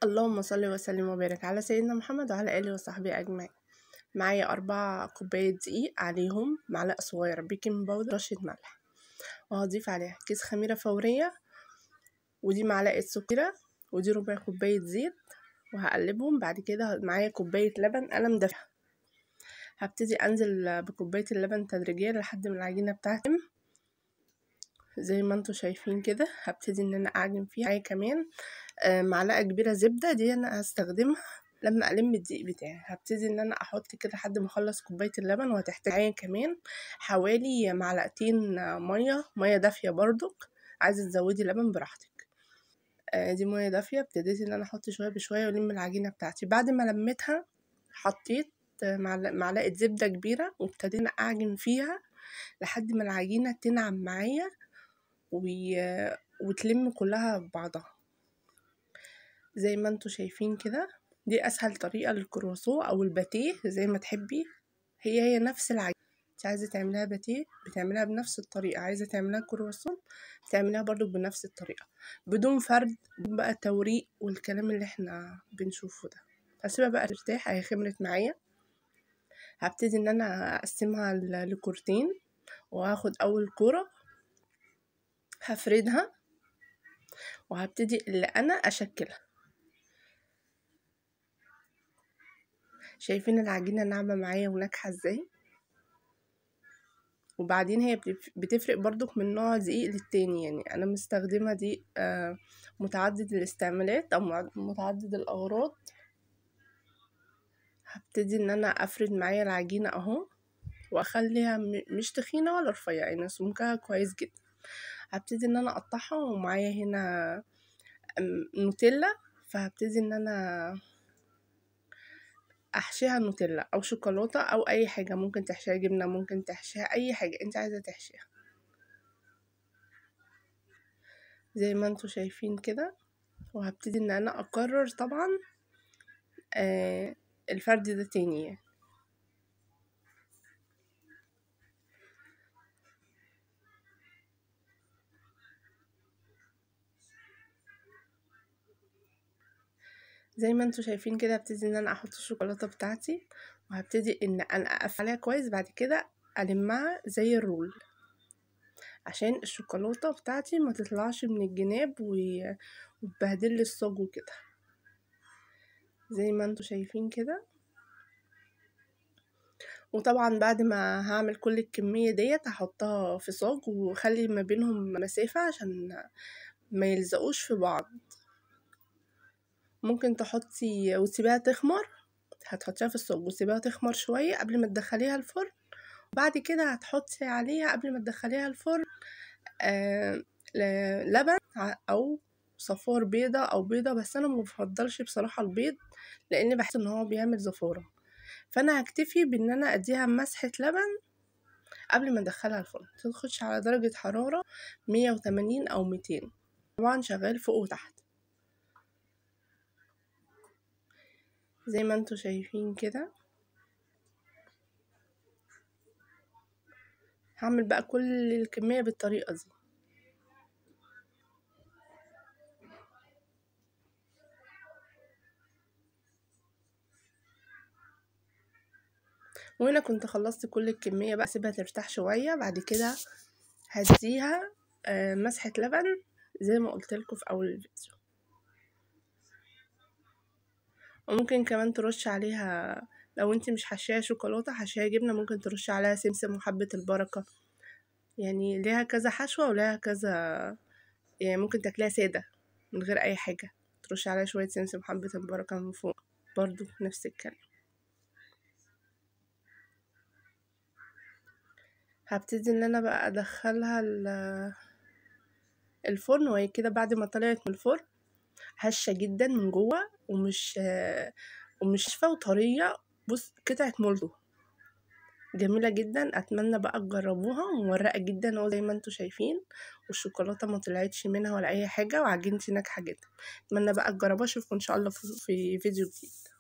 اللهم صل وسلم وبارك على سيدنا محمد وعلى آله وصحبه أجمعين. معايا 4 كوباية دقيق، عليهم معلقة صغيرة بيكنج باودر، رشة ملح، وهضيف عليها كيس خميرة فورية، ودي معلقة سكر، ودي ربع كوباية زيت، وهقلبهم. بعد كده معايا كوباية لبن أنا مدفعها. هبتدي أنزل بكوباية اللبن تدريجيا لحد ما العجينة بتاعتي زي ما انتوا شايفين كده. هبتدي ان انا اعجن فيها. معايا كمان معلقة كبيرة زبدة، دي انا هستخدمها لما الم الدقيق بتاعي. هبتدي ان انا احط كده لحد ما اخلص كوباية اللبن، وهتحتاج معايا كمان حوالي معلقتين مية دافية برضك. عايزة تزودي لبن براحتك. دي مية دافية. ابتديت ان انا احط شوية بشوية والم العجينة بتاعتي. بعد ما لميتها حطيت معلقة زبدة كبيرة، وابتديت ان اعجن فيها لحد ما العجينة تنعم معايا وتلم كلها ببعضها زي ما انتوا شايفين كده. دي اسهل طريقة للكرواسون او الباتيه زي ما تحبي. هي نفس العجينة. انت عايزة تعملها باتيه بتعملها بنفس الطريقة، عايزة تعملها كرواسون بتعملها برضو بنفس الطريقة، بدون فرد، بدون بقى توريق والكلام اللي احنا بنشوفه ده. هسيبها بقى ترتاح. هي خمرت معايا. هبتدي ان انا اقسمها لكورتين، وهاخد اول كورة هفردها، وهبتدي اللي انا اشكلها. شايفين العجينة ناعمة معايا وناجحة ازاي؟ وبعدين هي بتفرق برضك من نوع دقيق للتاني. يعني انا مستخدمة دقيق متعدد الاستعمالات او متعدد الاغراض. هبتدي ان انا افرد معايا العجينة اهو، واخليها مش تخينة ولا رفيعة، يعني سمكها كويس جدا. هبتدي ان انا اقطعها، ومعايا هنا نوتيلا، فهبتدي ان انا احشيها نوتيلا او شوكولاته او اي حاجه. ممكن تحشيها جبنه، ممكن تحشيها اي حاجه انت عايزه تحشيها زي ما انتوا شايفين كده. وهبتدي ان انا اكرر طبعا الفرد ده تاني يعني. زي ما انتوا شايفين كده. هبتدي ان انا احط الشوكولاته بتاعتي، وهبتدي ان انا اقفل عليها كويس. بعد كده المها زي الرول عشان الشوكولاته بتاعتي ما تطلعش من الجناب وتبهدل لي الصاج وكده زي ما انتوا شايفين كده. وطبعا بعد ما هعمل كل الكمية ديت هحطها في صاج، وخلي ما بينهم مسافة عشان ما يلزقوش في بعض. ممكن تحطي وتسيبيها تخمر. هتحطيها في الصاج وتسيبيها تخمر شوية قبل ما تدخليها الفرن. وبعد كده هتحطي عليها قبل ما تدخليها الفرن لبن او صفار بيضة او بيضة. بس انا مبفضلش بصراحة البيض، لان بحس ان هو بيعمل زفارة. فانا هكتفي بان انا اديها مسحة لبن قبل ما ادخلها الفرن. تخش على درجة حرارة 180 او 200، طبعا شغال فوق وتحت زي ما انتوا شايفين كده. هعمل بقى كل الكمية بالطريقة دي. وهنا كنت خلصت كل الكمية بقى. سيبها ترتاح شوية. بعد كده هديها مسحة لبن زي ما قلت لكم في اول الفيديو. وممكن كمان ترش عليها، لو انت مش حشيها شوكولاتة حشيها جبنة، ممكن ترش عليها سمسم وحبة البركة. يعني ليها كذا حشوة وليها كذا، يعني ممكن تاكلها سادة من غير اي حاجة. ترش عليها شوية سمسم وحبة البركة من فوق برضو نفس الكلام. هبتدي ان انا بقى ادخلها الفرن، وهي كده بعد ما طلعت من الفرن هشة جدا من جوه، ومش ناشفة وطرية. بص قطعة مولدو جميلة جدا. اتمنى بقى تجربوها. مورقة جدا اهو زي ما انتوا شايفين، والشوكولاتة ما طلعتش منها ولا اي حاجة، وعجينتي ناجحة جدا. اتمنى بقى تجربوها. اشوفكم ان شاء الله في فيديو جديد.